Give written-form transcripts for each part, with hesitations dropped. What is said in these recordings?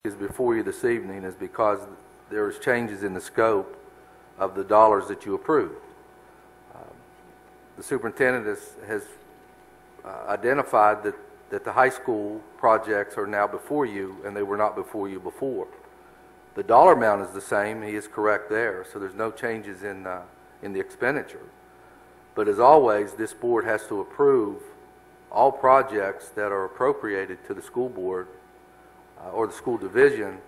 is before you this evening is because there's changes in the scope of the dollars that you approved. The superintendent has identified that the high school projects are now before you, and they were not before you before. The dollar amount is the same. He is correct there, so there's no changes in the expenditure. But as always, this board has to approve all projects that are appropriated to the school board or the school division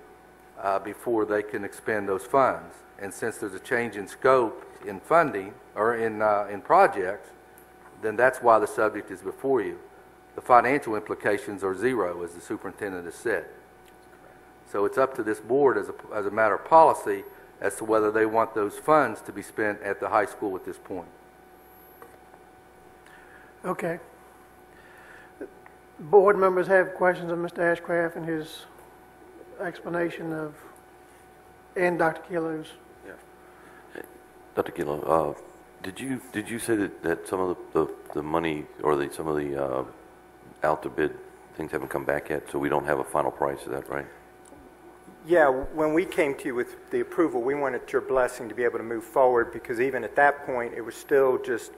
before they can expend those funds. And since there's a change in scope in funding or in projects, then that's why the subject is before you. The financial implications are zero, as the superintendent has said. So it's up to this board as a matter of policy as to whether they want those funds to be spent at the high school at this point. Okay. Board members have questions of Mr. Ashcraft and his explanation of, and Dr. Kilo's. Yeah. Dr. Kilo, did you say that some of the money or some of the out to bid things haven't come back yet, so we don't have a final price? Is that right? Yeah, when we came to you with the approval, we wanted your blessing to be able to move forward, because even at that point, it was still just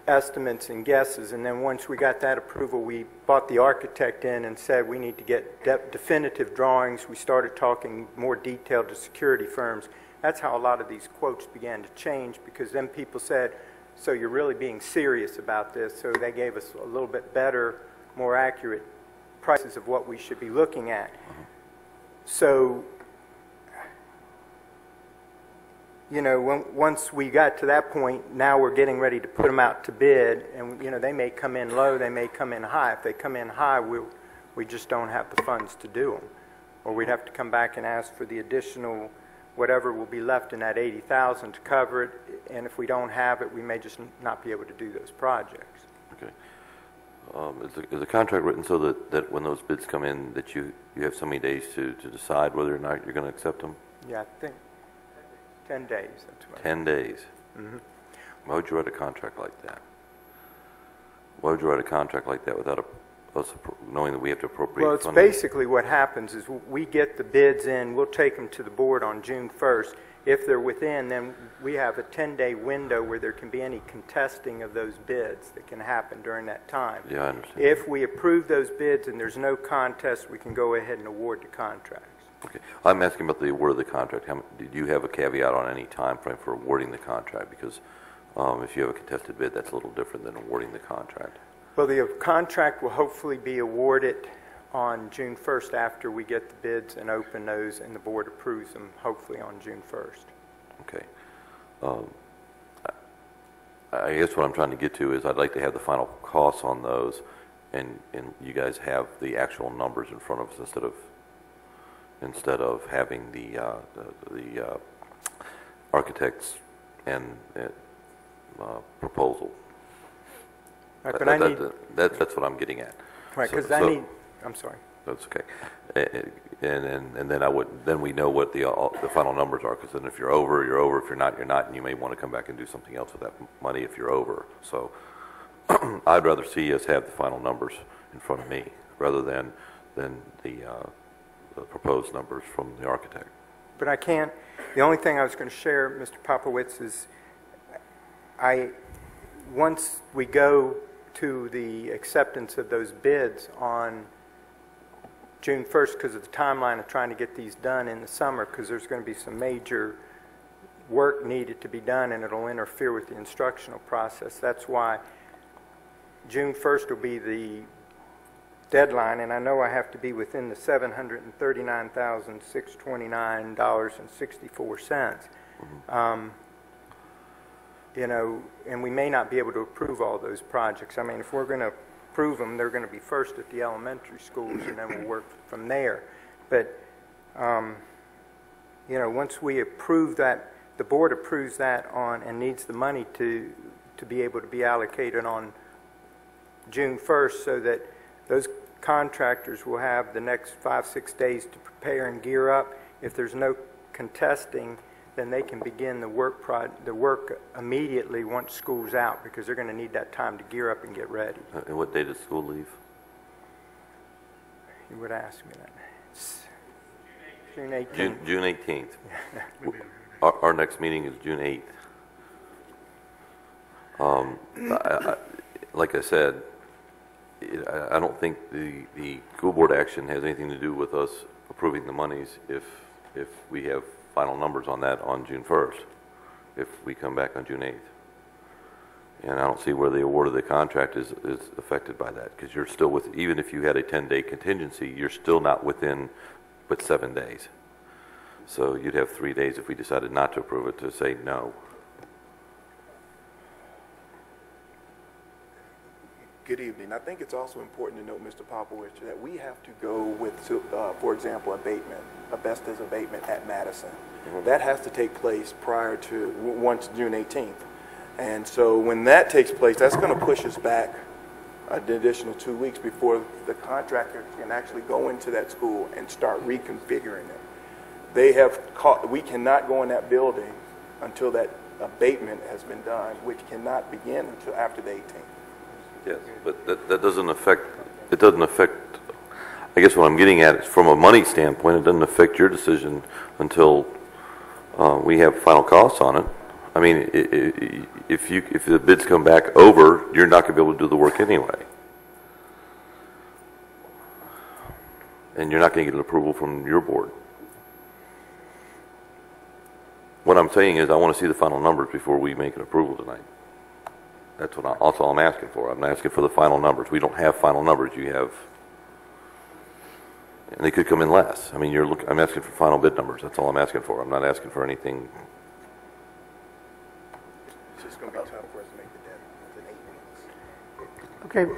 estimates and guesses. And then once we got that approval, we brought the architect in and said we need to get definitive drawings. We started talking more detailed to security firms. That's how a lot of these quotes began to change, because then people said, so you're really being serious about this. So they gave us a little bit better, more accurate prices of what we should be looking at. So, you know, once we got to that point, now we're getting ready to put them out to bid, and, you know, they may come in low, they may come in high. If they come in high, we just don't have the funds to do them. Or we'd have to come back and ask for the additional whatever will be left in that $80,000 to cover it, and if we don't have it, we may just not be able to do those projects. Okay. Is the contract written so that when those bids come in, that you have so many days to decide whether or not you're going to accept them? Yeah, I think 10 days. That's right. 10 days. Mm-hmm. Why would you write a contract like that? Why would you write a contract like that without us knowing that we have to appropriate Well, it's funding? basically what happens is we get the bids in, we'll take them to the board on June 1st. If they're within, then we have a 10-day window where there can be any contesting of those bids that can happen during that time. Yeah, I understand. If we approve those bids and there's no contest, we can go ahead and award the contracts. Okay. I'm asking about the award of the contract. Did you have a caveat on any time frame for awarding the contract? Because if you have a contested bid, that's a little different than awarding the contract. Well, the contract will hopefully be awarded on June 1st after we get the bids and open those, and the board approves them hopefully on June 1st. Okay. I guess what I'm trying to get to is I'd like to have the final costs on those, and you guys have the actual numbers in front of us instead of having the architects and proposal. Right, but that's what I'm getting at. Right, because I'm sorry. That's okay. And then we know what the final numbers are, because then if you're over, you're over. If you're not, you're not, and you may want to come back and do something else with that money if you're over. So I'd rather see us have the final numbers in front of me rather than the proposed numbers from the architect. But I can't. The only thing I was going to share, Mr. Popowitz, is once we go to the acceptance of those bids on June 1st, because of the timeline of trying to get these done in the summer, because there's going to be some major work needed to be done, and it'll interfere with the instructional process. That's why June 1st will be the deadline, and I know I have to be within the $739,629.64. Mm-hmm. You know, and we may not be able to approve all those projects. I mean, if we're going to approve them, they're going to be first at the elementary schools, and then we'll work from there. But, you know, once we approve that, the board approves that and needs the money to be able to be allocated on June 1st, so that those contractors will have the next 5-6 days to prepare and gear up. If there's no contesting, then they can begin the work immediately once school's out, because they're going to need that time to gear up and get ready. And what day does school leave? You would ask me that. June 18th. June 18th. Our next meeting is June 8th. Like I said, I don't think the school board action has anything to do with us approving the monies if we have final numbers on that on June 1st, if we come back on June 8th. And I don't see where the award of the contract is affected by that, because you're still with, even if you had a 10-day contingency, you're still not within but 7 days. So you'd have 3 days if we decided not to approve it to say no. Good evening. I think it's also important to note, Mr. Popovich, that we have to go with, for example, abatement, asbestos abatement at Madison. Mm-hmm. That has to take place prior to once June 18th. And so when that takes place, that's going to push us back an additional 2 weeks before the contractor can actually go into that school and start reconfiguring it. We cannot go in that building until that abatement has been done, which cannot begin until after the 18th. Yes, but that doesn't affect, it doesn't affect, I guess what I'm getting at is from a money standpoint, it doesn't affect your decision until we have final costs on it. I mean, if the bids come back over, you're not going to be able to do the work anyway. And you're not going to get an approval from your board. What I'm saying is I want to see the final numbers before we make an approval tonight. That's all I'm asking for. I'm asking for the final numbers. We don't have final numbers. You have, and they could come in less. I mean, I'm asking for final bid numbers. That's all I'm asking for. I'm not asking for anything. It's just going to be tough for us to make the deadline within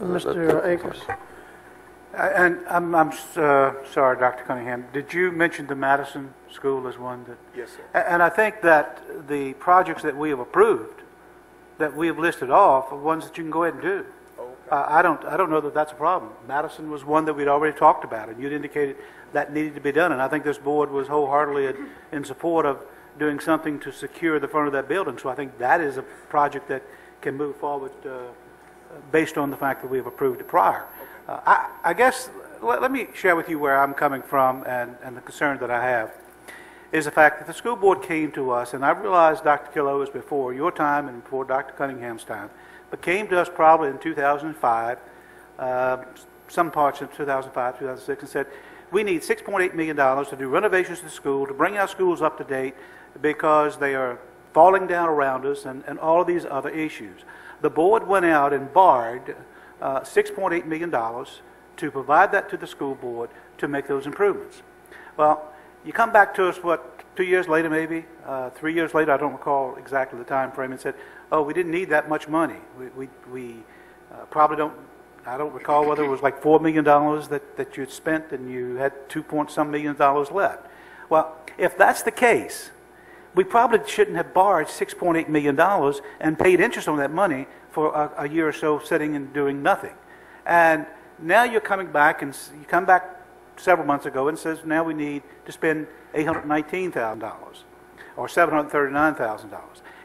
8 minutes. Mr. Akers. And I'm sorry, Dr. Cunningham. Did you mention the Madison School as one that? Yes, sir. And I think that the projects that we have approved, that we have listed off, are ones that you can go ahead and do. Okay. I don't know that that's a problem. Madison was one that we'd already talked about, and you'd indicated that needed to be done. And I think this board was wholeheartedly in support of doing something to secure the front of that building. So I think that is a project that can move forward based on the fact that we have approved it prior. I guess let me share with you where I'm coming from and the concern that I have is the fact that the school board came to us, and I realized, Dr. Killow, was before your time and before Dr. Cunningham's time, but came to us probably in 2005, some parts of 2005, 2006, and said, we need $6.8 million to do renovations to the school, to bring our schools up to date, because they are falling down around us and all of these other issues. The board went out and borrowed $6.8 million to provide that to the school board to make those improvements. Well, you come back to us, 2 years later maybe, 3 years later, I don't recall exactly the time frame, and said, oh, we didn't need that much money. We probably don't, I don't recall whether it was like $4 million that you had spent and you had $2.some million left. Well, if that's the case, we probably shouldn't have borrowed $6.8 million and paid interest on that money for a year or so sitting and doing nothing. And now you're coming back, and you come back several months ago and says now we need to spend $819,000 or $739,000.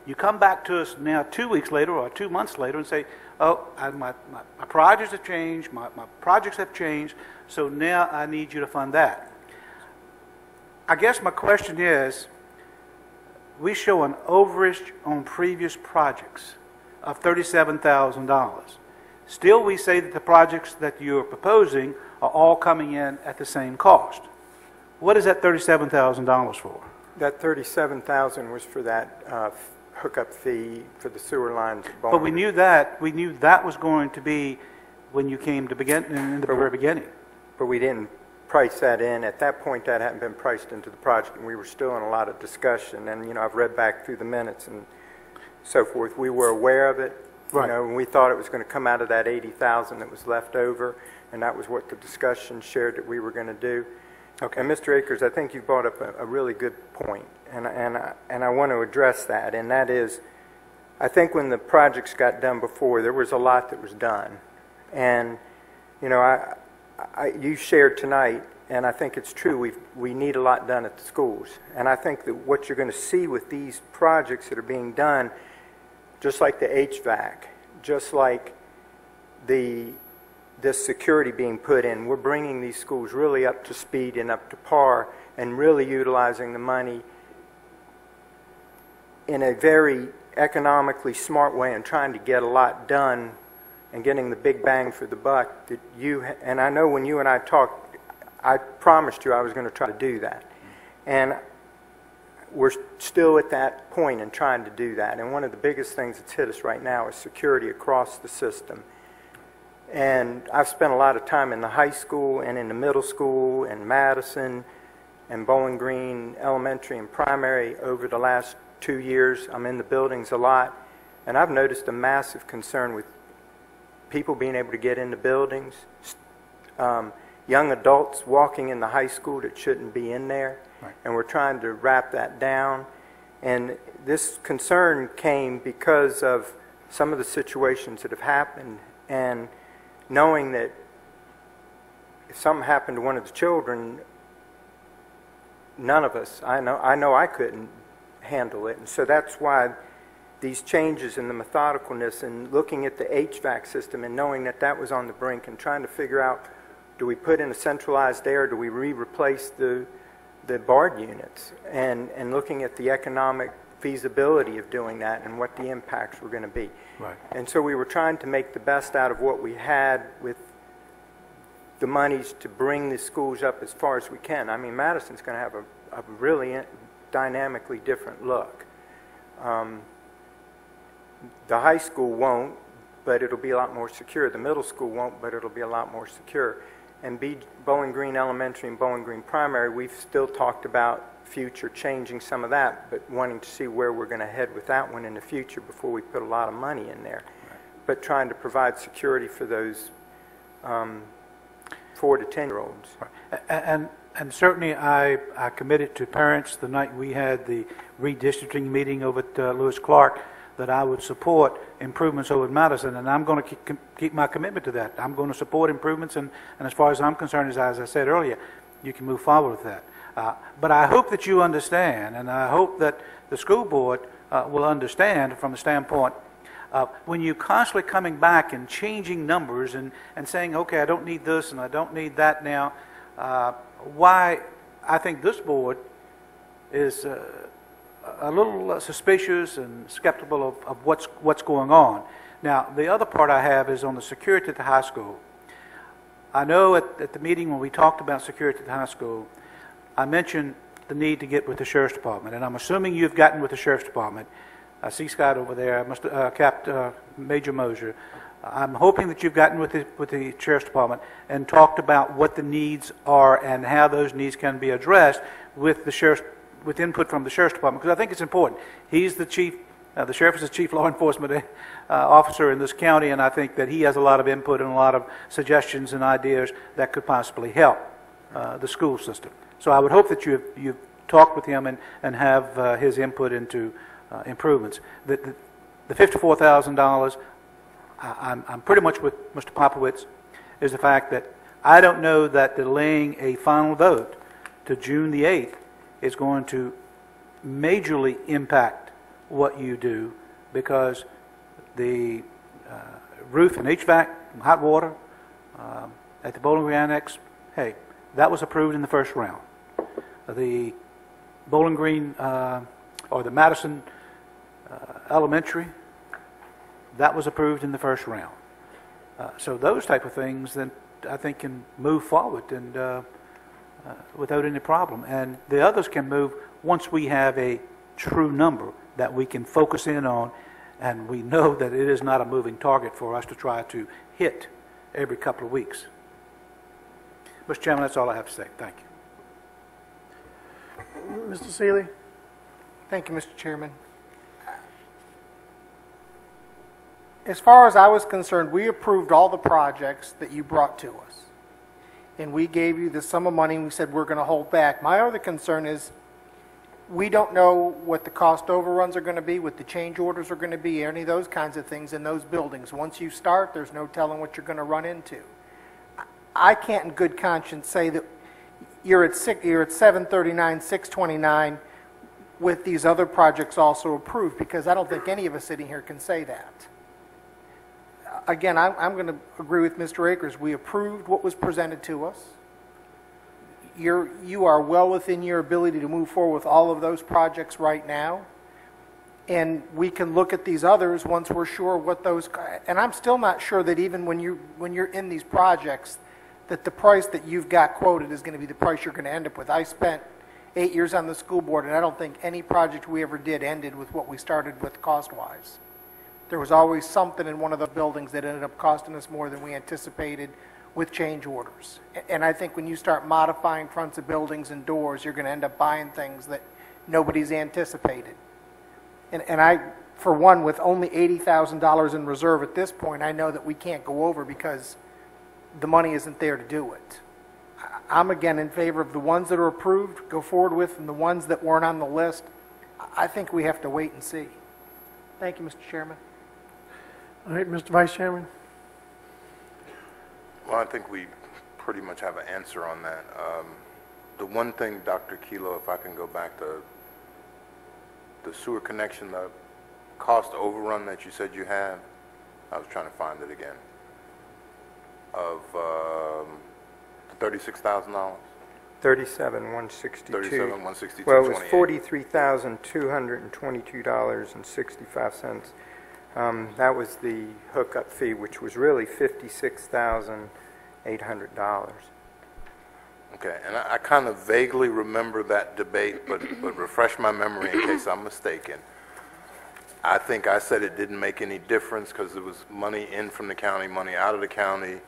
You come back to us now 2 weeks later or 2 months later and say, oh, my projects have changed, my projects have changed, so now I need you to fund that. I guess my question is, we show an overage on previous projects of $37,000. Still, we say that the projects that you're proposing are all coming in at the same cost. What is that $37,000 for? That $37,000 was for that hookup fee for the sewer lines. But we knew that was going to be when you came to begin in the very beginning. But we didn't price that in. At that point, that hadn't been priced into the project, and we were still in a lot of discussion. And, you know, I've read back through the minutes and so forth. We were aware of it, right. You know, and we thought it was going to come out of that $80,000 that was left over, and that was what the discussion shared that we were going to do. Okay. And Mr. Akers, I think you brought up a really good point, and I want to address that, and that is, I think when the projects got done before, there was a lot that was done. And, you know, you shared tonight, and I think it's true, we need a lot done at the schools. And I think that what you're going to see with these projects that are being done, just like the HVAC, just like the this security being put in, we're bringing these schools really up to speed and up to par and really utilizing the money in a very economically smart way and trying to get a lot done and getting the big bang for the buck that and I know when you and I talked, I promised you I was going to try to do that. And we're still at that point in trying to do that. And one of the biggest things that's hit us right now is security across the system. And I've spent a lot of time in the high school and in the middle school and Madison and Bowling Green Elementary and primary over the last 2 years. I'm in the buildings a lot, and I've noticed a massive concern with people being able to get into buildings, young adults walking in the high school that shouldn't be in there, right. And we're trying to wrap that down. And this concern came because of some of the situations that have happened, and knowing that if something happened to one of the children, none of us, I know I couldn't handle it. And so that's why these changes in the methodicalness and looking at the HVAC system and knowing that that was on the brink and trying to figure out, do we put in a centralized air, do we replace the BARD units, and looking at the economic feasibility of doing that and what the impacts were going to be. Right. And so we were trying to make the best out of what we had with the monies to bring the schools up as far as we can. I mean, Madison's going to have a really dynamically different look. The high school won't, but it'll be a lot more secure. The middle school won't, but it'll be a lot more secure. And Bowling Green Elementary and Bowling Green Primary, we've still talked about future changing some of that, but wanting to see where we're going to head with that one in the future before we put a lot of money in there. Right. But trying to provide security for those 4 to 10-year-olds. Right. And certainly I committed to parents the night we had the redistricting meeting over at Lewis Clark that I would support improvements over at Madison, and I'm going to keep my commitment to that. I'm going to support improvements, and as far as I'm concerned, as I said earlier, you can move forward with that. But I hope that you understand, and I hope that the school board will understand from the standpoint when you're constantly coming back and changing numbers and saying, okay, I don't need this and I don't need that now, why I think this board is a little suspicious and skeptical of what's going on. Now, the other part I have is on the security at the high school. I know at the meeting when we talked about security at the high school, I mentioned the need to get with the Sheriff's Department, and I'm assuming you've gotten with the Sheriff's Department. I see Scott over there, Major Mosier. I'm hoping that you've gotten with the Sheriff's Department and talked about what the needs are and how those needs can be addressed with input from the Sheriff's Department, because I think it's important. He's the chief, the sheriff is the chief law enforcement officer in this county, and I think that he has a lot of input and a lot of suggestions and ideas that could possibly help the school system. So I would hope that you've talked with him and have his input into improvements. The $54,000, I'm pretty much with Mr. Popowitz, is the fact that I don't know that delaying a final vote to June the 8th is going to majorly impact what you do, because the roof and HVAC, hot water at the Bowling Green Annex, hey, that was approved in the first round. The Bowling Green or the Madison Elementary, that was approved in the first round. So those type of things then I think can move forward and without any problem. And the others can move once we have a true number that we can focus in on, and we know that it is not a moving target for us to try to hit every couple of weeks. Mr. Chairman, that's all I have to say. Thank you. Mr. Seeley? Thank you, Mr. Chairman. As far as I was concerned, we approved all the projects that you brought to us. And we gave you the sum of money and we said we're going to hold back. My other concern is we don't know what the cost overruns are going to be, what the change orders are going to be, any of those kinds of things in those buildings. Once you start, there's no telling what you're going to run into. I can't in good conscience say that you're at 739, 629 with these other projects also approved, because I don't think any of us sitting here can say that. again, I'm going to agree with Mr. Akers. We approved what was presented to us. You are well within your ability to move forward with all of those projects right now. And we can look at these others once we're sure what those, and I'm still not sure that even when you're in these projects, that the price that you've got quoted is going to be the price you're going to end up with. I spent 8 years on the school board, and I don't think any project we ever did ended with what we started with cost-wise. There was always something in one of the buildings that ended up costing us more than we anticipated with change orders. And I think when you start modifying fronts of buildings and doors, you're going to end up buying things that nobody's anticipated. And I, for one, with only $80,000 in reserve at this point, I know that we can't go over because the money isn't there to do it. I'm again in favor of the ones that are approved, go forward with, and the ones that weren't on the list, I think we have to wait and see. Thank you, Mr. Chairman. All right, Mr. Vice Chairman. Well, I think we pretty much have an answer on that. The one thing, Dr. Kilo, if I can go back to the sewer connection, the cost overrun that you said you had, I was trying to find it again, of $36,000? 37,162. 37,162. Well, it was $43,222.65. That was the hookup fee, which was really $56,800. Okay, and I kind of vaguely remember that debate, but refresh my memory in case I'm mistaken. I think I said it didn't make any difference because there was money in from the county, money out of the county,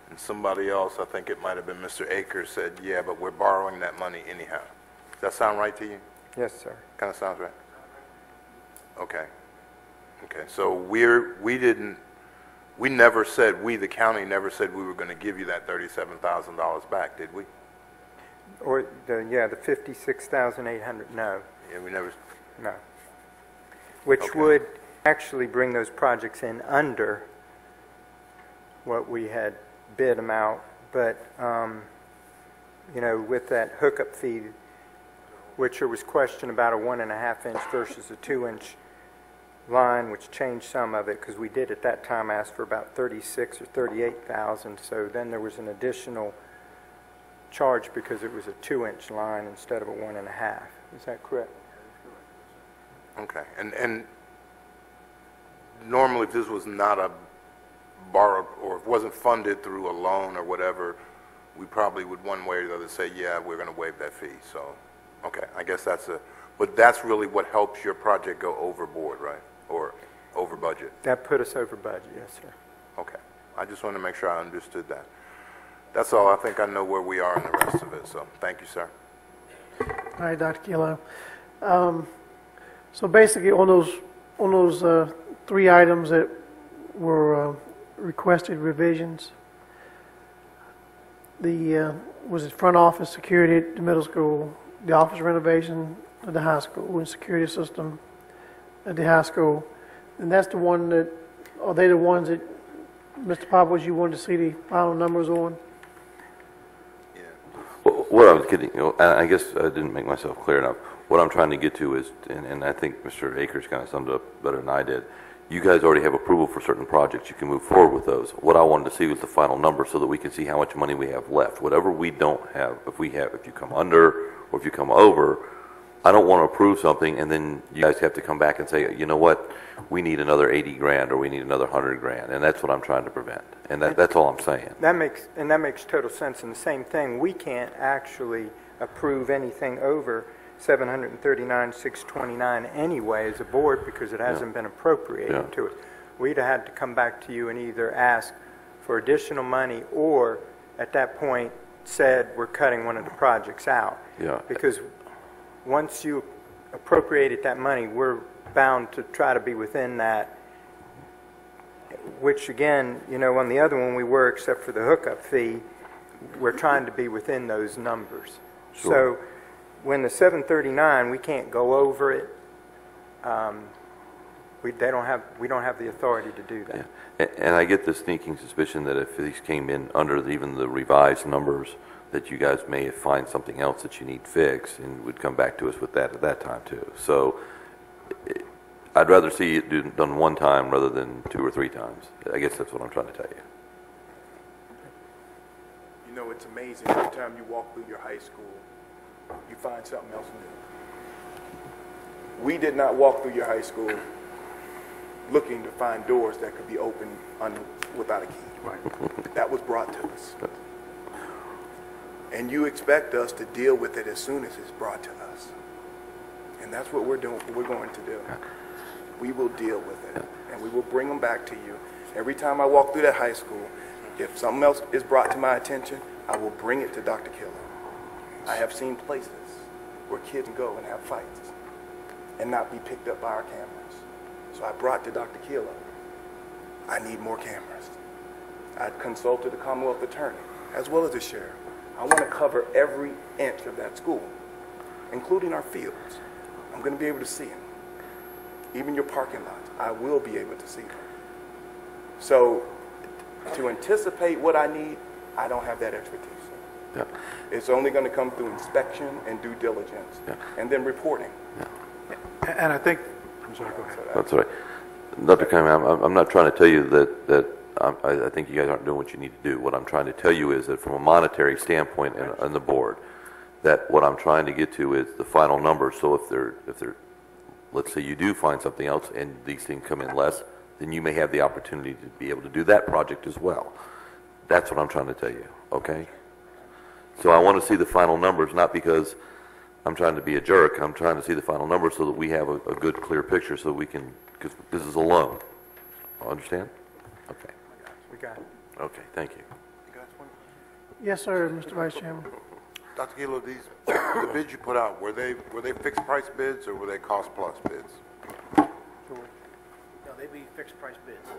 and somebody else, I think it might have been Mr. Akers, said, yeah, but we're borrowing that money anyhow. Does that sound right to you? Yes, sir. Kind of sounds right? Okay. Okay, so we never said, the county never said we were going to give you that $37,000 back, did we? Or, the 56,800, no. Yeah, we never. No. Which Okay. would actually bring those projects in under what we had bid them out. But, with that hookup fee, which there was question about a 1.5 inch versus a 2-inch line, which changed some of it because we did at that time ask for about 36 or 38,000. So then there was an additional charge because it was a 2-inch line instead of a 1.5. Is that correct? Okay, and normally if this was not a borrowed, or if it wasn't funded through a loan or whatever, we probably would one way or the other say, yeah, we're going to waive that fee. So, okay, I guess but that's really what helps your project go overboard, right? Or over budget? That put us over budget, yes, sir. Okay, I just want to make sure I understood that. That's all. I think I know where we are in the rest of it, so thank you, sir. All right, Dr. Kilo. So basically, on those 3 items that were requested revisions, was it front office security at the middle school, the office renovation at the high school, and security system at the high school, and that's the one that, are they the ones that, Mr. Popovich, you wanted to see the final numbers on? What I was getting, I guess I didn't make myself clear enough. What I'm trying to get to is, and I think Mr. Akers kind of summed it up better than I did, you guys already have approval for certain projects. You can move forward with those. What I wanted to see was the final number so that we can see how much money we have left. Whatever we don't have, if you come under or if you come over, I don't want to approve something and then you guys have to come back and say, you know what, we need another 80 grand or we need another 100 grand, and that's what I'm trying to prevent. And that's all I'm saying. That makes total sense. And the same thing, we can't actually approve anything over $739,629 anyway as a board because it hasn't been appropriated to us. We'd have had to come back to you and either ask for additional money or at that point said we're cutting one of the projects out. Yeah. Because once you appropriated that money, we're bound to try to be within that, which again, on the other one we were, except for the hookup fee, we're trying to be within those numbers. Sure. So when the 739, we can't go over it. We don't have the authority to do that. Yeah. And I get the sneaking suspicion that if these came in under even the revised numbers, that you guys may find something else that you need fixed and would come back to us with that at that time too. So I'd rather see it done one time rather than 2 or 3 times. I guess that's what I'm trying to tell you. You know, it's amazing. Every time you walk through your high school, you find something else new. We did not walk through your high school looking to find doors that could be opened without a key. Right. That was brought to us. And you expect us to deal with it as soon as it's brought to us. And that's what we're doing. We're going to do. We will deal with it, and we will bring them back to you. Every time I walk through that high school, if something else is brought to my attention, I will bring it to Dr. Killer. I have seen places where kids go and have fights and not be picked up by our cameras. So I brought to Dr. Killer, I need more cameras. I consulted the Commonwealth Attorney as well as the sheriff. I want to cover every inch of that school, including our fields. I'm going to be able to see them. Even your parking lots, I will be able to see them. So to anticipate what I need, I don't have that expertise. Yeah. It's only going to come through inspection and due diligence, and then reporting. And I think, I'm sorry, go ahead. That's all right. Dr. Kamen, I'm not trying to tell you that I think you guys aren't doing what you need to do. What I'm trying to tell you is that from a monetary standpoint and the board, that what I'm trying to get to is the final number. So if they're, let's say you do find something else and these things come in less, then you may have the opportunity to be able to do that project as well. That's what I'm trying to tell you, okay? So I want to see the final numbers, not because I'm trying to be a jerk. I'm trying to see the final numbers so that we have a good, clear picture so we can, because this is a loan. Understand? Okay. We got it. Okay, thank you. Yes, sir, Mr. Vice Chairman. Dr. Gilo, the bids you put out, were they fixed price bids or were they cost plus bids? No, they'd be fixed price bids.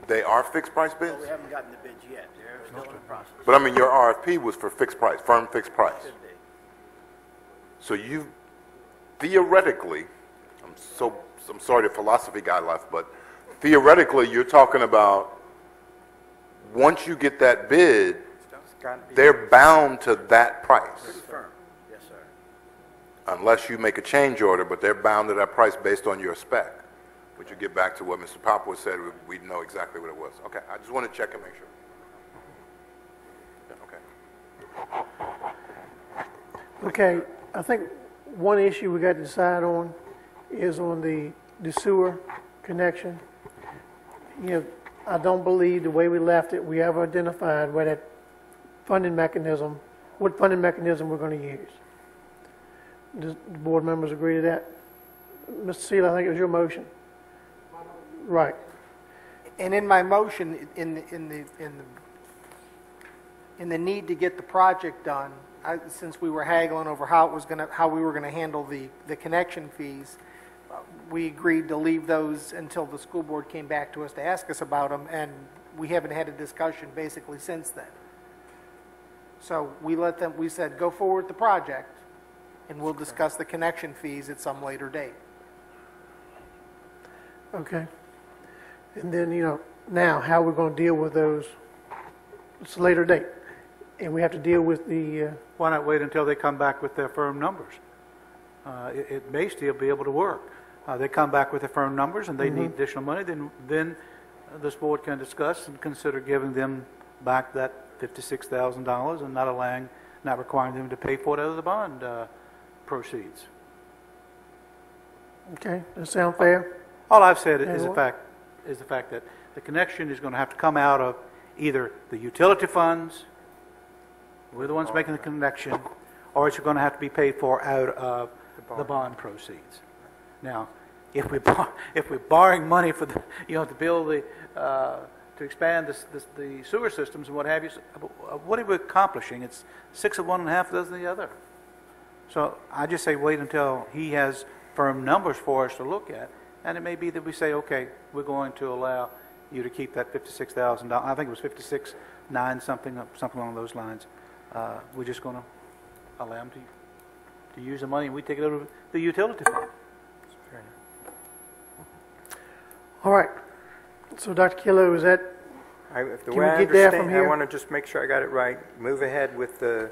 They are fixed price bids? Well, we haven't gotten the bids yet. They're still in the process. But I mean, your RFP was for fixed price, firm fixed price. Should be. So you, theoretically, I'm sorry the philosophy guy left, but theoretically you're talking about once you get that bid, they're bound to that price. Pretty firm. Yes, sir. Unless you make a change order, but they're bound to that price based on your spec. Would you get back to what Mr. Popowich said, we'd know exactly what it was. Okay, I just want to check and make sure. Yeah, okay. Okay, I think one issue we got to decide on is on the sewer connection. You know, I don't believe the way we left it, we have identified where that funding mechanism, what funding mechanism we're going to use. Does the board members agree to that? Mr. Seal, I think it was your motion. Right. And in my motion, in the need to get the project done, since we were haggling over how we were going to handle the connection fees, we agreed to leave those until the school board came back to us to ask us about them, and we haven't had a discussion basically since then. So we said, go forward with the project, and we'll discuss the connection fees at some later date. Okay. And then, you know, now how we're going to deal with those, it's a later date. And we have to deal with the... Why not wait until they come back with their firm numbers? It may still be able to work. They come back with their firm numbers and they need additional money, then this board can discuss and consider giving them back that $56,000 and not requiring them to pay for it out of the bond proceeds. Okay, does that sound fair? All I've said is the fact that the connection is going to have to come out of either the utility funds, we're the ones making the connection, or it's going to have to be paid for out of the bond proceeds. Now, if we're borrowing money for the, to build the to expand the sewer systems and what have you, what are we accomplishing? It's 6 of one and half dozen of the other. So I just say wait until he has firm numbers for us to look at, and it may be that we say, okay, we're going to allow you to keep that $56,000. I think it was 56.9 something along those lines. We're just going to allow them to use the money, and we take it out of the utility fund. All right. So, Dr. Kilo, is that... The way I understand, I want to just make sure I got it right. Move ahead with the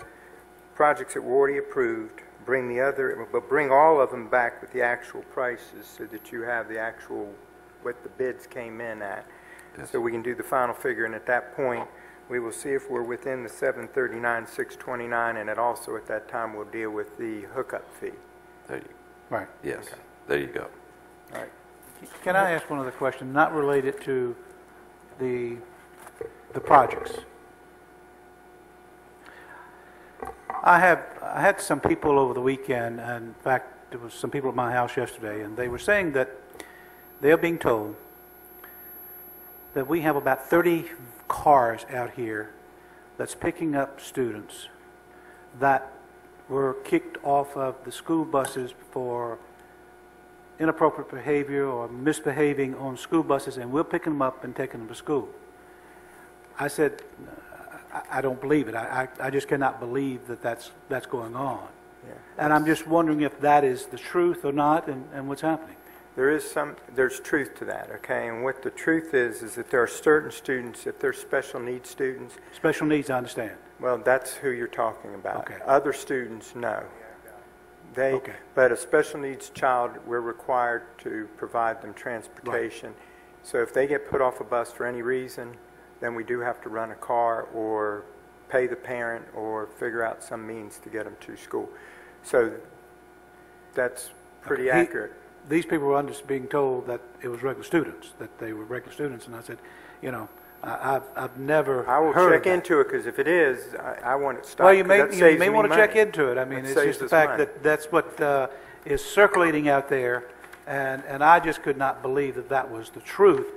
projects that were already approved, bring bring all of them back with the actual prices so that you have the actual, what the bids came in at. Yes. So we can do the final figure, and at that point, we will see if we're within the 739, 629, and it also at that time we'll deal with the hookup fee. There you, Right. yes, there you go. All right. Can I ask one other question, not related to the projects? I had some people over the weekend, and in fact, there was some people at my house yesterday, and they were saying that they're being told that we have about 30 cars out here that's picking up students that were kicked off of the school buses for inappropriate behavior or misbehaving on school buses, and we're picking them up and taking them to school. I said, I don't believe it. I just cannot believe that that's going on. Yeah. And I'm just wondering if that is the truth or not, and what's happening. There's truth to that, okay? And what the truth is that there are certain students, if they're special needs students, Special needs, I understand. well, that's who you're talking about. Okay. Other students, no. Okay. But a special needs child, we're required to provide them transportation. So if they get put off a bus for any reason, then we do have to run a car or pay the parent or figure out some means to get them to school. So that's pretty Okay. accurate. These people were being told that it was regular students, that they were regular students, and I said, you know, I've never I will heard check of that. into it, because if it is, I want it stopped. Well, you 'cause may that saves me want to check money. into it. I mean, That it's saves just the us fact money. that that's what is circulating out there, and I just could not believe that was the truth.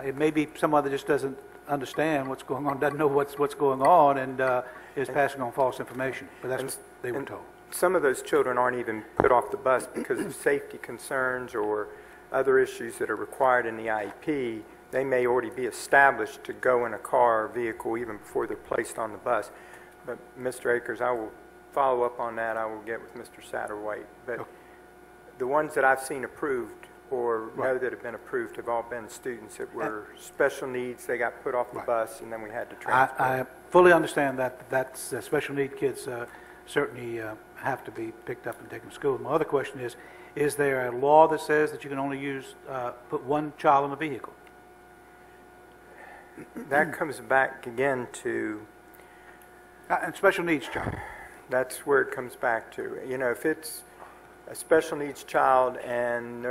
It may be someone that just doesn't understand what's going on, doesn't know what's going on, and is passing on false information. But that's what they were told. Some of those children aren't even put off the bus because of safety concerns or other issues that are required in the IEP. They may already be established to go in a car or vehicle even before they're placed on the bus. But Mr. Akers, I will follow up on that. I will get with Mr. Satterwhite. But the ones that I've seen approved or know that have been approved have all been students that were special needs. They got put off the bus, and then we had to transport. I fully understand that's special need kids certainly have to be picked up and taken to school. My other question is there a law that says that you can only put one child in a vehicle? That comes back again to, And special needs child. that's where it comes back to. You know, if it's a special needs child and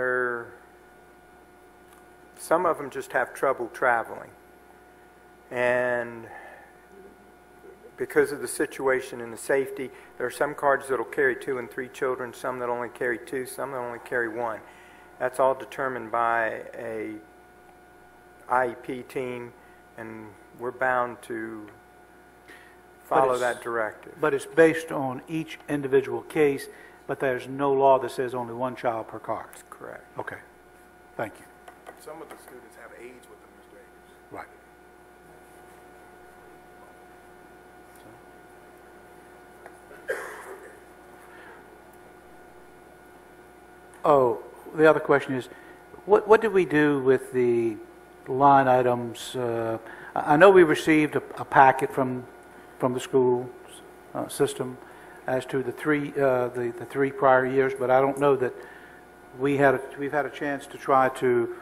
some of them just have trouble traveling. And because of the situation and the safety, there are some cards that will carry 2 and 3 children, some that only carry 2, some that only carry 1. That's all determined by a IEP team, and we're bound to follow that directive. But it's based on each individual case, but there's no law that says only one child per car. That's correct. Okay. Thank you. Some of the students have age with them, Mr. Akers. Right. Oh, the other question is, what did we do with the line items? I know we received a packet from the school system as to the three prior years, but I don't know that we've had a chance to try to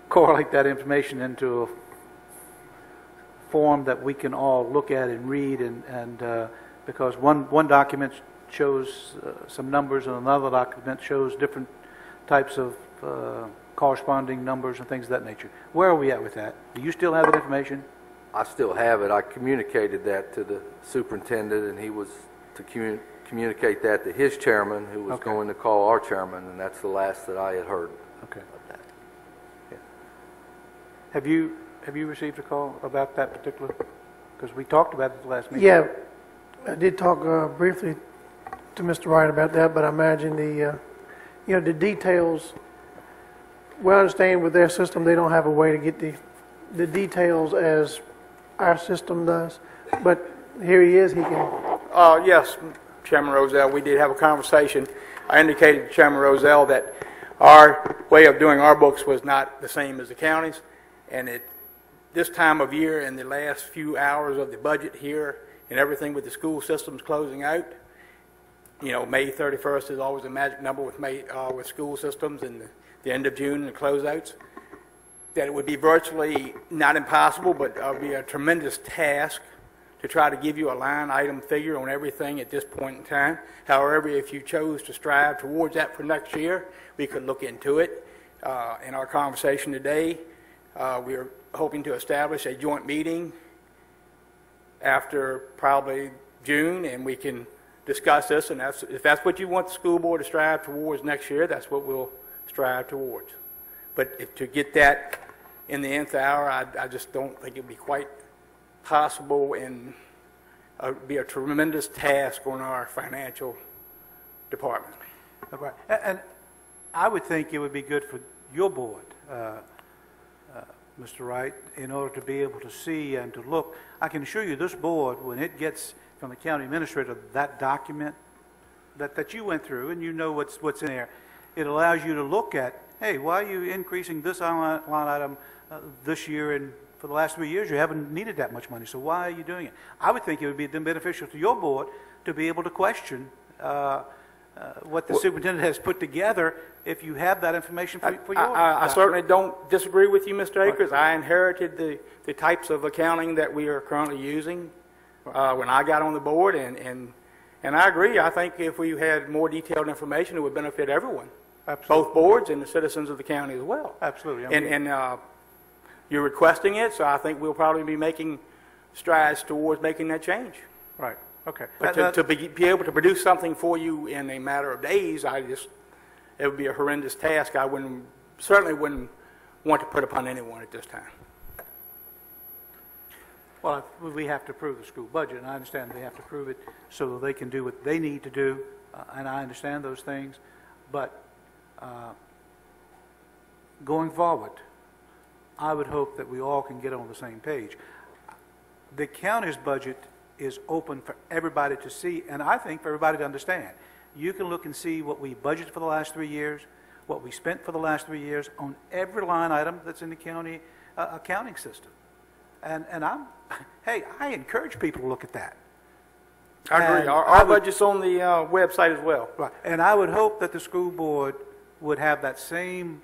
correlate that information into a form that we can all look at and read, and because one document shows some numbers and another document shows different types of corresponding numbers and things of that nature. Where are we at with that? Do you still have that information? I still have it. I communicated that to the superintendent, and he was to communicate that to his chairman, who was Okay. going to call our chairman, and that's the last that I had heard Okay. of that. Yeah. Have you received a call about that particular? Because we talked about it at the last meeting. Yeah, I did talk briefly to Mr. Wright about that, but I imagine the details, we understand with their system, they don't have a way to get the details as our system does. But here he is, he can, Yes, Chairman Rozelle, we did have a conversation. I indicated to Chairman Rozelle that our way of doing our books was not the same as the county's, and at this time of year, in the last few hours of the budget here, and everything with the school systems closing out, May 31st is always a magic number with school systems and the end of June and the closeouts, that it would be virtually not impossible, but it would be a tremendous task to try to give you a line item figure on everything at this point in time. However, if you chose to strive towards that for next year, we could look into it. In our conversation today, we are hoping to establish a joint meeting after probably June, and we can discuss this, and if that's what you want the school board to strive towards next year, that's what we'll strive towards. But to get that in the nth hour, I just don't think it would be quite possible, and be a tremendous task on our financial department. Right. And I would think it would be good for your board, Mr. Wright, in order to be able to see and to look. I can assure you this board, when it gets from the county administrator that document that you went through, and you know what's in there, it allows you to look at, hey, why are you increasing this line item this year, and for the last 3 years you haven't needed that much money, so why are you doing it? I would think it would be beneficial to your board to be able to question what the superintendent has put together if you have that information for your... I certainly don't disagree with you, Mr. Akers. I inherited the types of accounting that we are currently using when I got on the board, and I agree. I think if we had more detailed information, it would benefit everyone. Absolutely. Both boards and the citizens of the county as well. Absolutely. And you're requesting it, so I think we'll probably be making strides towards making that change. Right. Okay. But to be able to produce something for you in a matter of days, it would be a horrendous task. I certainly wouldn't want to put upon anyone at this time. Well, we have to approve the school budget, and I understand they have to approve it so that they can do what they need to do, and I understand those things. But going forward, I would hope that we all can get on the same page. The county's budget is open for everybody to see, and I think for everybody to understand. You can look and see what we budgeted for the last 3 years, what we spent for the last 3 years on every line item that's in the county accounting system. And I encourage people to look at that. I agree. Our budget's on the website as well. Right. And I would hope that the school board would have that same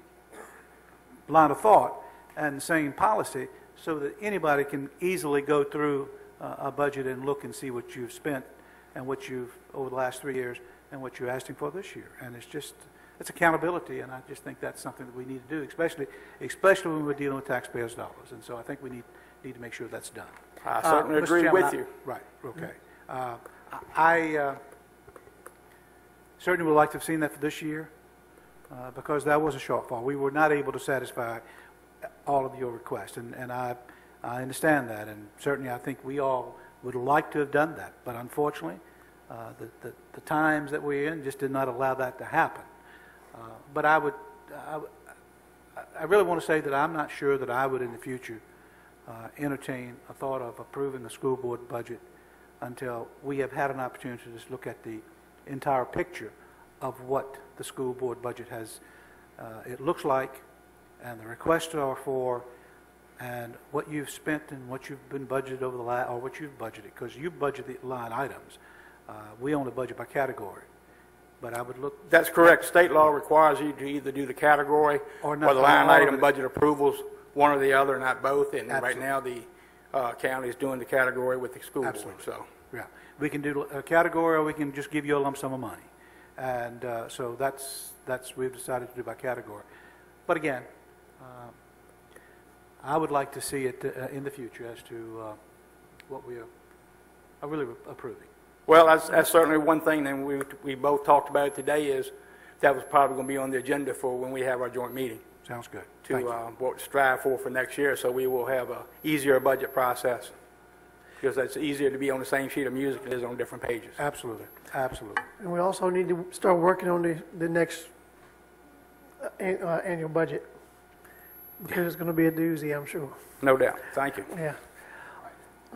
line of thought and the same policy so that anybody can easily go through a budget and look and see what you've spent and what you've, over the last 3 years, and what you're asking for this year. And it's accountability, and I just think that's something that we need to do, especially when we're dealing with taxpayers' dollars. And so I think we need to make sure that's done. I certainly Mr. agree Chairman, with you. Right, okay. I certainly would like to have seen that for this year because that was a shortfall. We were not able to satisfy all of your requests, and I understand that, and certainly I think we all would like to have done that, but unfortunately, the times that we're in just did not allow that to happen. But I really want to say that I'm not sure that I would in the future entertain a thought of approving the school board budget until we have had an opportunity to just look at the entire picture of what the school board budget has, it looks like, and the requests are for, and what you've spent and what you've been budgeted over the last, or what you've budgeted, because you budget the line items. We only budget by category. But I would look... That's correct. State law requires you to either do the category or the line item budget approvals, one or the other, not both. And right now the county is doing the category with the school board. So yeah, we can do a category or we can just give you a lump sum of money. And so that's we've decided to do by category. But again, I would like to see it in the future as to what we are really approving. Well, that's certainly one thing, and we both talked about it today, is that was probably going to be on the agenda for when we have our joint meeting. Sounds good. To what to strive for next year, so we will have a easier budget process, because it's easier to be on the same sheet of music than it is on different pages. Absolutely, absolutely. And we also need to start working on the next annual budget, because it's going to be a doozy, I'm sure. No doubt. Thank you. Yeah.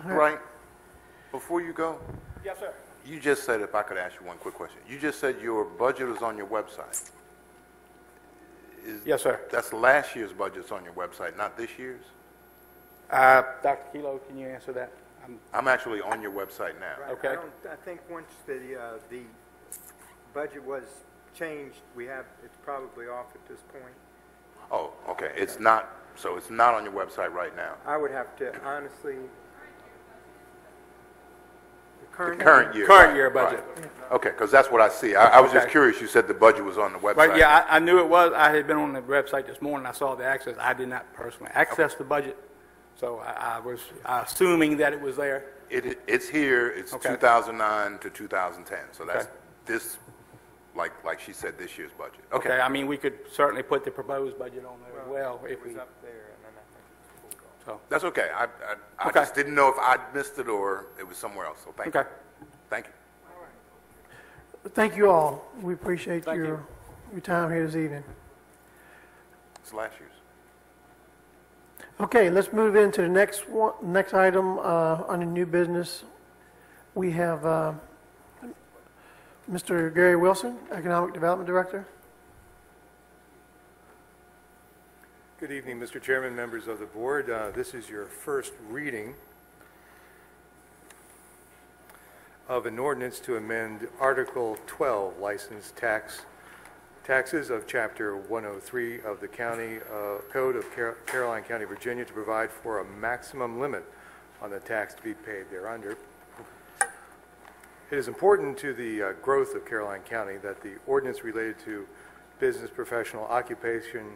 Right. Before you go, Yes, sir. you just said, if I could ask you one quick question, you just said your budget is on your website. Yes, sir. That's last year's budget's on your website, not this year's? Dr. Kelo, can you answer that? I'm actually on your website now. Right. Okay. I think once the budget was changed. It's probably off at this point. Oh, okay, it's not, so it's not on your website right now? I would have to honestly, the current. Current year. Current right, year budget. right. Okay, because that's what I see. I was just Okay. curious, you said the budget was on the website. But yeah, I knew it was. I had been on the website this morning. I saw the access. I did not personally access the budget, so I was assuming that it was there. It's here, it's Okay. 2009 to 2010, so that's Okay. this, like she said, this year's budget. Okay, I mean, we could certainly put the proposed budget on there as well if It we, was up there, and then I think it was pulled off. so, That's okay. I Okay. just didn't know if I'd missed it or it was somewhere else, so thank you. okay. Thank you. Thank you all. We appreciate Thank your time here this evening. It's last year's. Okay, let's move into the next item under new business. We have Mr. Gary Wilson, Economic Development Director. Good evening, Mr. Chairman, members of the board. This is your first reading of an ordinance to amend Article 12, Licensed Taxes of Chapter 103 of the County Code of Caroline County, Virginia, to provide for a maximum limit on the tax to be paid thereunder. It is important to the growth of Caroline County that the ordinance related to business professional occupation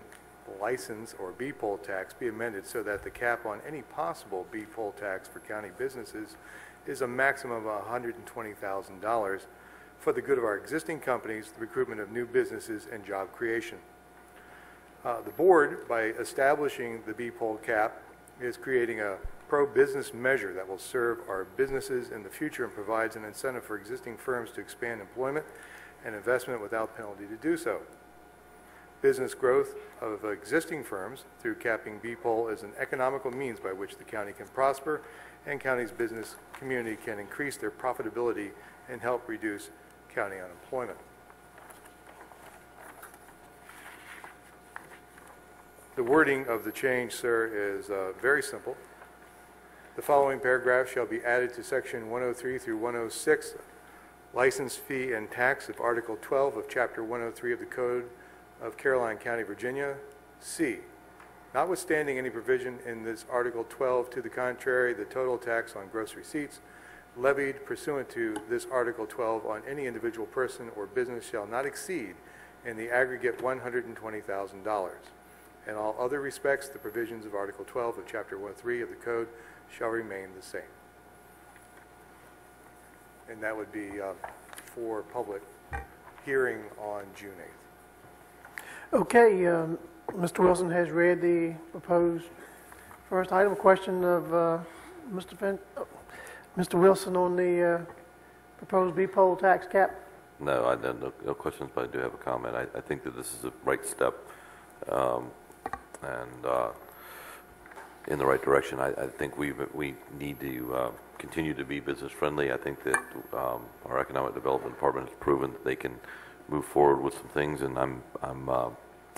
license or B-poll tax be amended so that the cap on any possible B-poll tax for county businesses is a maximum of $120,000 for the good of our existing companies, the recruitment of new businesses, and job creation. The board, by establishing the B-poll cap, is creating a pro-business measure that will serve our businesses in the future and provides an incentive for existing firms to expand employment and investment without penalty to do so. Business growth of existing firms through capping B-poll is an economical means by which the county can prosper and county's business community can increase their profitability and help reduce county unemployment. The wording of the change, sir, is very simple. The following paragraph shall be added to section 103 through 106, license fee and tax of Article 12 of Chapter 103 of the Code of Caroline County, Virginia. C, notwithstanding any provision in this Article 12 to the contrary, the total tax on gross receipts levied pursuant to this Article 12 on any individual person or business shall not exceed in the aggregate $120,000. In all other respects, the provisions of Article 12 of Chapter 103 of the Code shall remain the same. And that would be for public hearing on June 8th. Okay, Mr. Wilson has read the proposed first item. Question of Mr. Wilson on the proposed B-poll tax cap. No, I don't, no questions, but I do have a comment. I think that this is the right step and in the right direction. I think we need to continue to be business friendly. I think that our economic development department has proven that they can move forward with some things, and I'm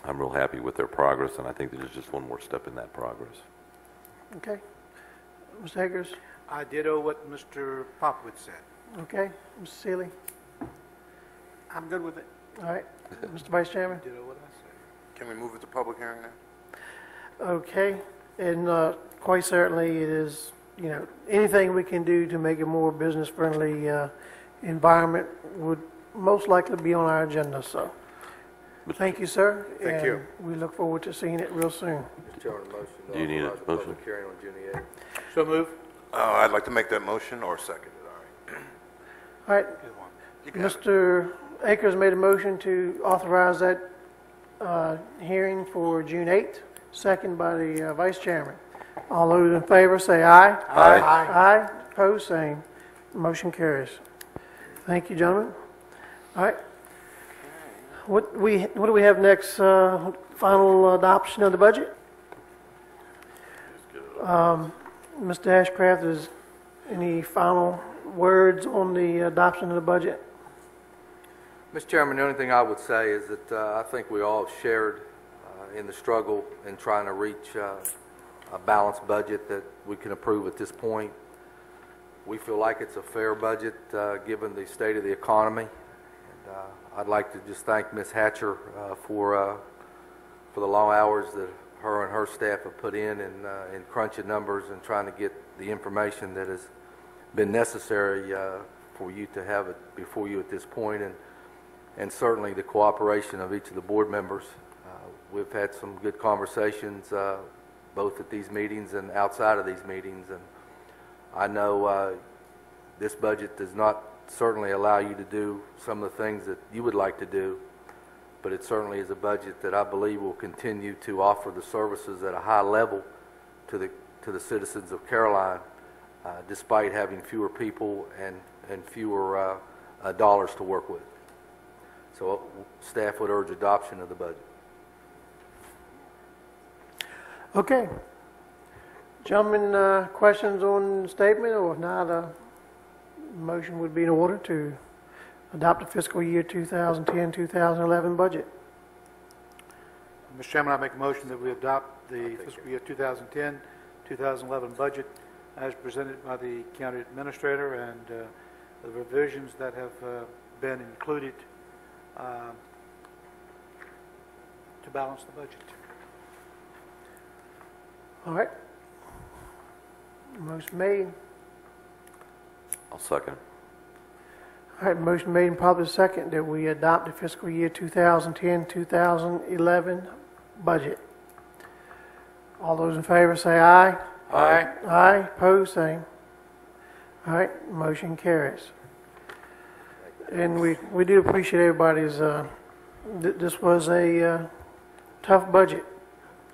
real happy with their progress, and I think that there's just one more step in that progress. Okay. Mr. Haggers? I ditto what Mr. Popowitz said. Okay. Mr. Seeley? I'm good with it. All right. Mr. Vice Chairman? Ditto what I said. Can we move it to public hearing now? Okay. And quite certainly it is, anything we can do to make a more business-friendly environment would most likely be on our agenda, so. Thank you, sir. Thank you. And we look forward to seeing it real soon. Mr. Chairman, a motion to Do you need a authorize the motion? public hearing on June the 8th. So move. I'd like to make that motion or second it, all right. All right. Good one. You can have it. Mr. Akers made a motion to authorize that hearing for June 8th, second by the Vice Chairman. All those in favor say aye. Aye. Aye. Opposed, same. Motion carries. Thank you, gentlemen. All right. What do we have next? Final adoption of the budget? Mr. Ashcraft, is any final words on the adoption of the budget? Mr. Chairman, the only thing I would say is that I think we all shared in the struggle in trying to reach a balanced budget that we can approve at this point. We feel like it's a fair budget given the state of the economy. And, I'd like to just thank Ms. Hatcher for the long hours that her and her staff have put in crunching numbers and trying to get the information that has been necessary for you to have it before you at this point, and certainly the cooperation of each of the board members. We've had some good conversations both at these meetings and outside of these meetings, and I know this budget does not certainly allow you to do some of the things that you would like to do, but it certainly is a budget that I believe will continue to offer the services at a high level to the citizens of Caroline, despite having fewer people and fewer dollars to work with. So staff would urge adoption of the budget. Okay. Gentlemen, questions on the statement, or if not, a motion would be in order to adopt the fiscal year 2010-2011 budget. Mr. Chairman, I make a motion that we adopt the fiscal year 2010-2011 budget as presented by the county administrator, and the revisions that have been included to balance the budget. All right. Motion made. I'll second. All right, motion made and probably second that we adopt the fiscal year 2010-2011 budget. All those in favor say aye. Aye. Aye, opposed, same. All right, motion carries. And we do appreciate everybody's, this was a tough budget,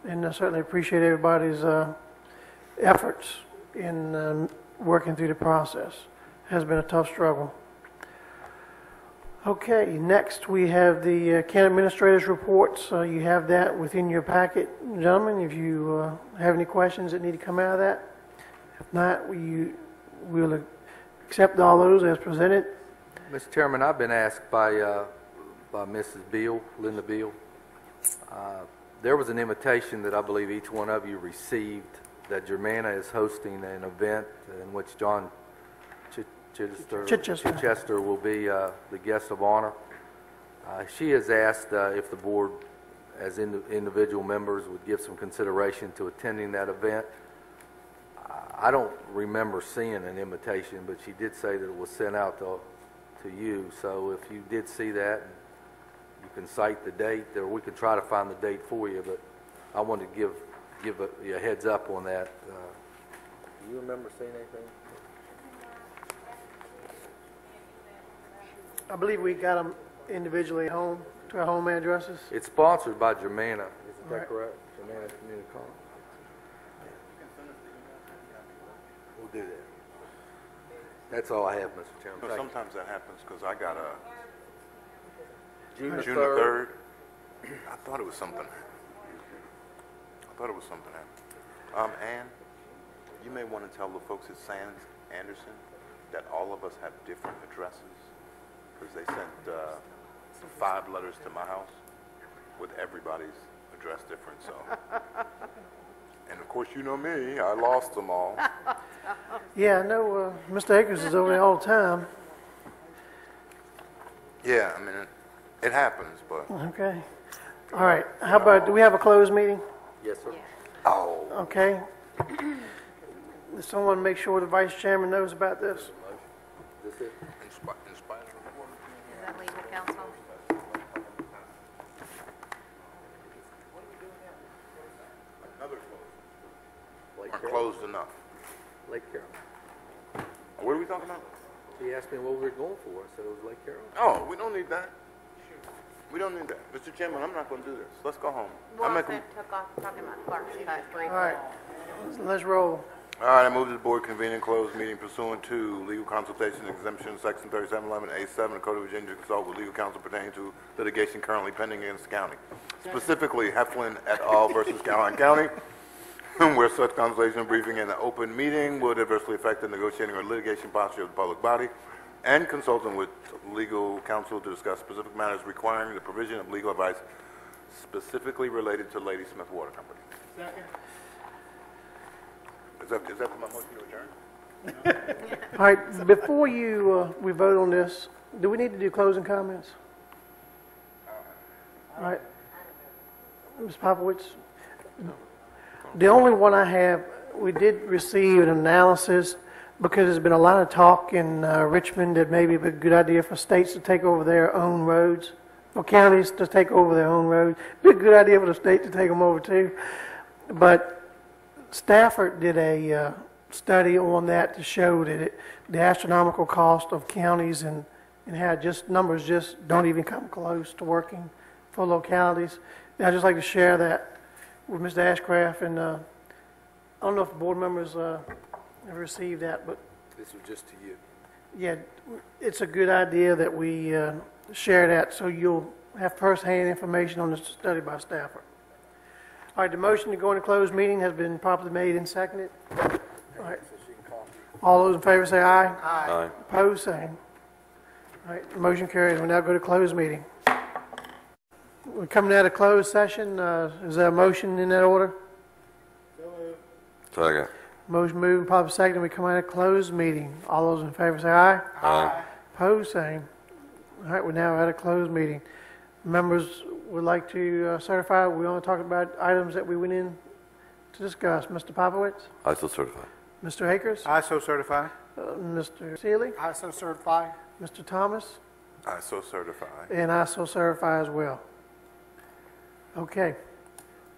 and I certainly appreciate everybody's efforts in working through the process. It has been a tough struggle. Okay, next we have the county administrator's reports. You have that within your packet, gentlemen, if you have any questions that need to come out of that. If not, we'll accept all those as presented. Mr. Chairman, I've been asked by Mrs. Beal, Linda Beal. There was an invitation that I believe each one of you received that Germanna is hosting an event in which John Chichester will be the guest of honor. She has asked if the board, as individual members, would give some consideration to attending that event. I don't remember seeing an invitation, but she did say that it was sent out to you. So if you did see that, you can cite the date, or we can try to find the date for you. But I wanted to give a heads up on that. Do you remember seeing anything? I believe we got them individually home, to our home addresses. It's sponsored by Germanna. Isn't that Right. correct? Germanna Community College. We'll do that. That's all I have, Mr. Chairman. Thank you. Sometimes that happens because I got a June the June the 3rd. 3rd. I thought it was something. happened. Ann, you may want to tell the folks at Sands Anderson that all of us have different addresses because they sent 5 letters to my house with everybody's address different. So, and of course, you know me, I lost them all. Yeah, I know Mr. Akers is over there all the time. Yeah, I mean, it happens, but Okay. All right. How about, do we have a closed meeting? Yes, sir. oh, Okay. Does someone make sure the vice chairman knows about this? That's it. in spite of the report. Is that legal counsel? Another Lake closed. Or Carroll. closed enough. Lake Carroll. What are we talking about? He asked me what we were going for. I said it was Lake Carroll. Oh, we don't need that. We don't need that. Mr. Chairman, I'm not going to do this. Let's go home. Well, I I make a- took off talking about clerk's cut briefly. All right. So let's roll. All right, I move that the board convene and close meeting pursuant to legal consultation exemption, section 3711A7 of the Code of Virginia, to consult with legal counsel pertaining to litigation currently pending against the county, specifically Heflin et al. Versus Caroline County, where such consultation and briefing in an open meeting would adversely affect the negotiating or litigation posture of the public body, and consulting with legal counsel to discuss specific matters requiring the provision of legal advice specifically related to Lady Smith Water Company. Second. Is that my motion to adjourn? All right. Before we vote on this, do we need to do closing comments? All right. Ms. Popowitz? The only one I have, we did receive an analysis because there's been a lot of talk in Richmond that maybe it'd be a good idea for states to take over their own roads, or counties to take over their own roads. It'd be a good idea for the state to take them over too. But Stafford did a study on that to show that the astronomical cost of counties and how just numbers just don't even come close to working for localities. And I'd just like to share that with Mr. Ashcraft, and I don't know if the board members have received that, but This was just to you. yeah, it's a good idea that we share that so you'll have first-hand information on the study by Stafford. All right, the motion to go into closed meeting has been properly made and seconded. All right. All those in favor say aye. Aye. Opposed, same. All right, the motion carries. We'll now go to closed meeting. We're coming out of closed session. Is there a motion in that order? Second. Motion moved, properly seconded. We come out of closed meeting. All those in favor say aye. Aye. Opposed, same. All right, we're now at a closed meeting. Members would like to certify, we only talked about items that we went in to discuss. Mr. Popowitz? I still certify. Mr. Akers? I so certify. Mr. Seeley? I so certify. Mr. Thomas? I so certify. And I so certify as well. Okay.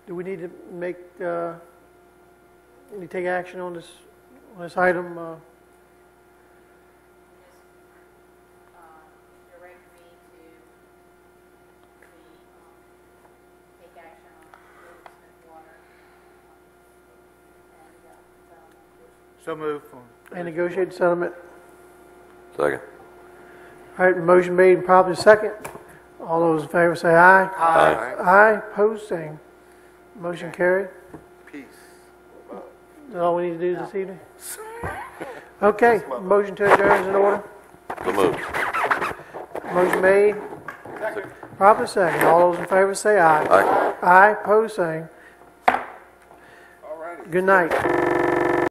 Do we need to make, need to take action on this item? Direct me to take action on Smith Water and So moved. And negotiate settlement? Second. All right, motion made and properly second. All those in favor say aye. Aye. Aye, opposed, same. Motion carried. Peace. Is that all we need to do this evening? Okay, motion to adjourn is in order. So moved. Motion made. Properly second. All those in favor say aye. Aye. Aye, opposed, same. Good night.